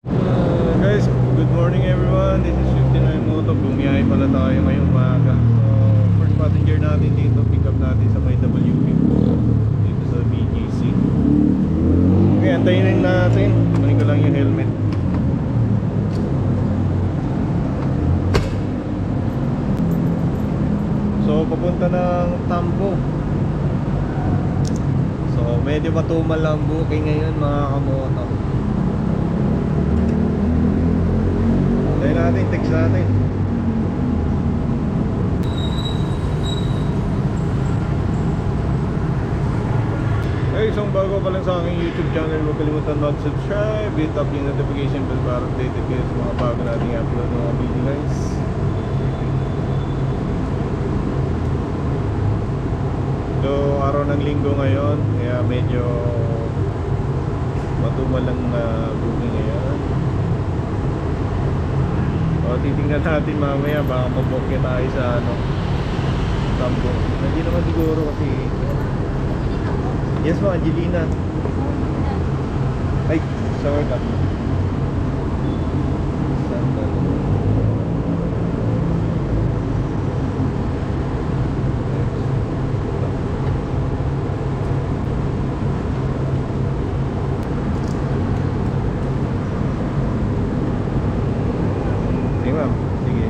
Guys, good morning everyone. This is 59 Moto. Bumiyahe pala tayo ngayong umaga. So, first passenger natin dito, pick up natin sa may WP dito sa BGC. Okay, antayin rin natin. Kunin ko lang yung helmet. So, papunta ng Tambo. So, medyo matumal lang booking ngayon mga kamoto. Antayin natin, text natin. Hey, isang bago pa lang sa aking YouTube channel, huwag kalimutan mag-subscribe, hit up yung notification bell para updated kayo sa mga bago nating upload ng mga video guys. So, araw ng linggo ngayon, kaya medyo matumal lang na booking ngayon. O, titingnan natin mamaya, baka mabokya tayo sa Tambo. Hindi naman siguro kasi. Yes po, Angelina. Ay, sorry ka. Sige ma'am, sige.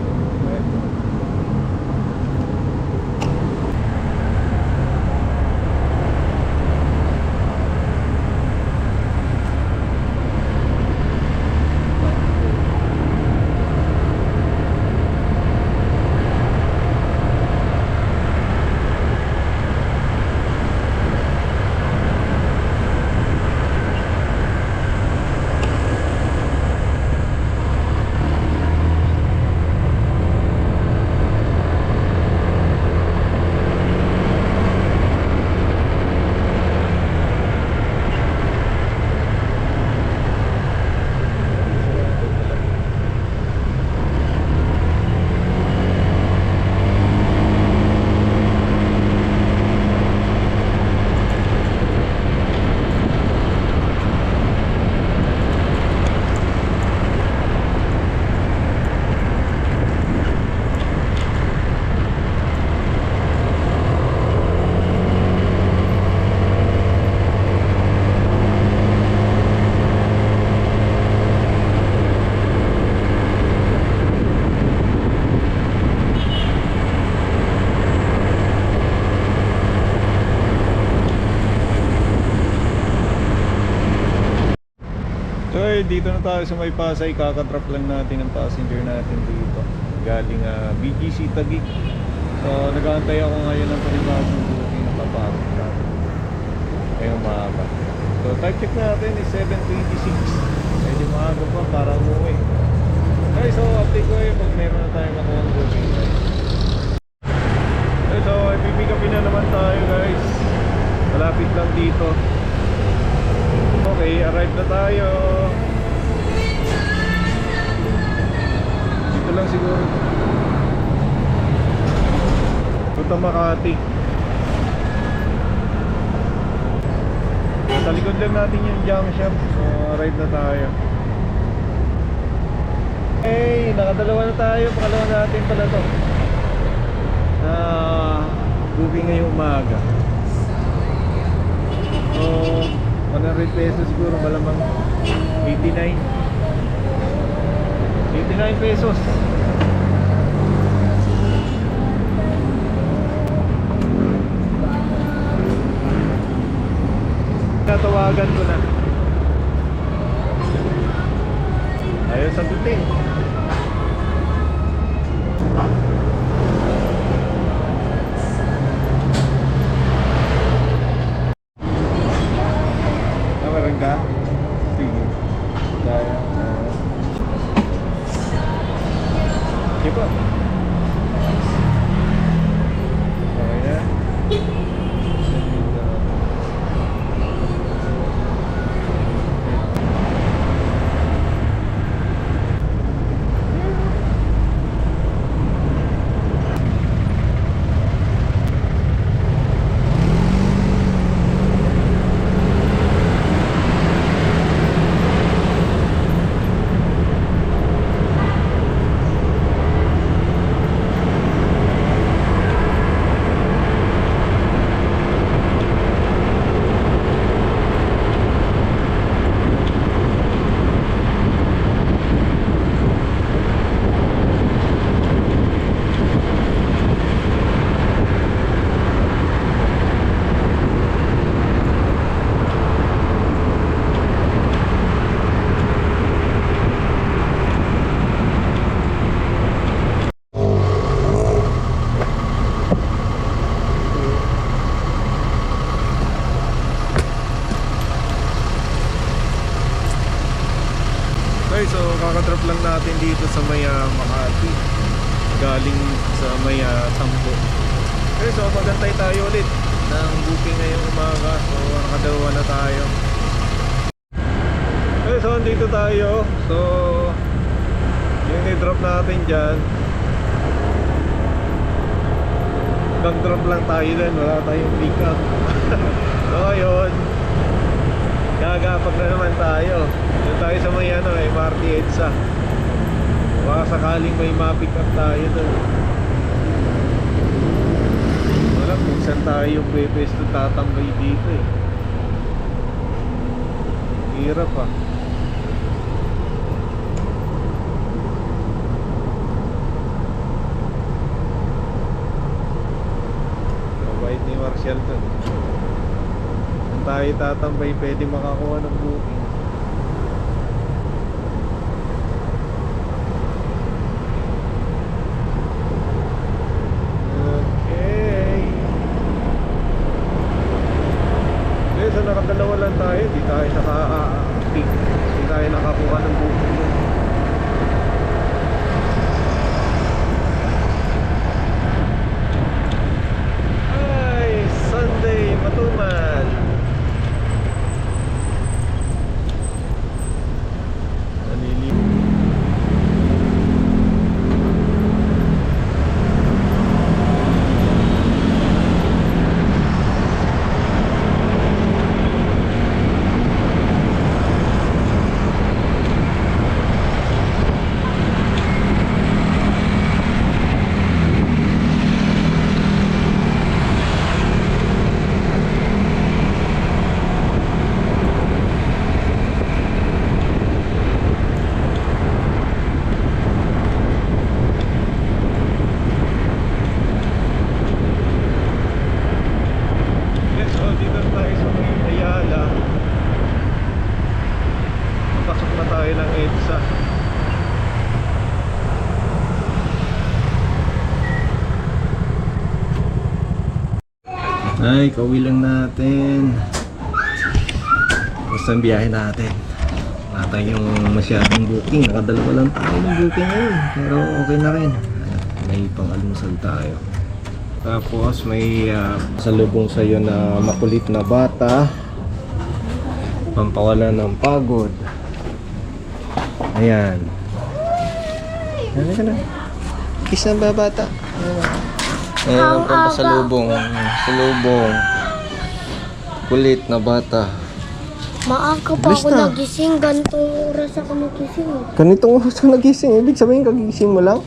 So dito na tayo sa may Pasay, kakatrap lang natin ang passenger natin dito galing BGC Taguig. So nag-aantay ako ngayon ng panibagong booking na paparok natin ngayong maaga. So time check natin is 7:26. Medyo maaga pa para umuwi. Okay, so update ko pag meron na tayong makuha ng booking. Okay, so pipick upin na naman tayo guys. Malapit lang dito. Okay, arrive na tayo. Dito lang siguro. Punta Makati. Sa likod lang natin yung junk shop. So, arrive na tayo. Hey, nakadalawa na tayo. Pakalawa natin pala to. Booking ngayong umaga. So 100 pesos siguro, malamang 89 pesos. Tatawagan ko na. Ayaw sagutin. Meron ka? Sige. Kaya. Sige po. Okay na. Okay, so kakadrop lang natin dito sa may Makati. Galing sa may Sampo. Okay, so magantay tayo ulit ng booking ngayong umaga. So nakadalawa na tayo. Okay, so andito tayo. So yung i-drop natin dyan, nag-drop lang tayo din, wala tayong pick up. So ayun, gagapag na naman tayo. Doon tayo sa may MRT EDSA. Baka sakaling may ma-pick up tayo doon. Wala kung saan tayo pwesto tatambay dito eh. Hirap ah. Mabait ni Marshall to. Kung tayo tatambay, pwede makakuha ng booking. So nakadalawa lang tayo, di tayo naka-pick, di tayo nakakuha ng booking. Ay, Sunday, Matumal. Nalilim. Ay, kauwi lang natin. Basta ang biyahe natin. Wala tayong masyadong booking. Nakadalawa lang tayo ng booking ngayon. Pero okay na rin. May pang-almusal tayo. Tapos may salubong sa'yo na makulit na bata. Pampawala ng pagod. Ayan. Ano ka na? Kiss na ba bata? Ayan ang pampasalubong. Salubong. Kulit na bata. Maaga pa Bilis ako na. nagising. Ganitong oras ako nagising. Ganitong oras ka nagising. Ibig sabihin kagising mo lang?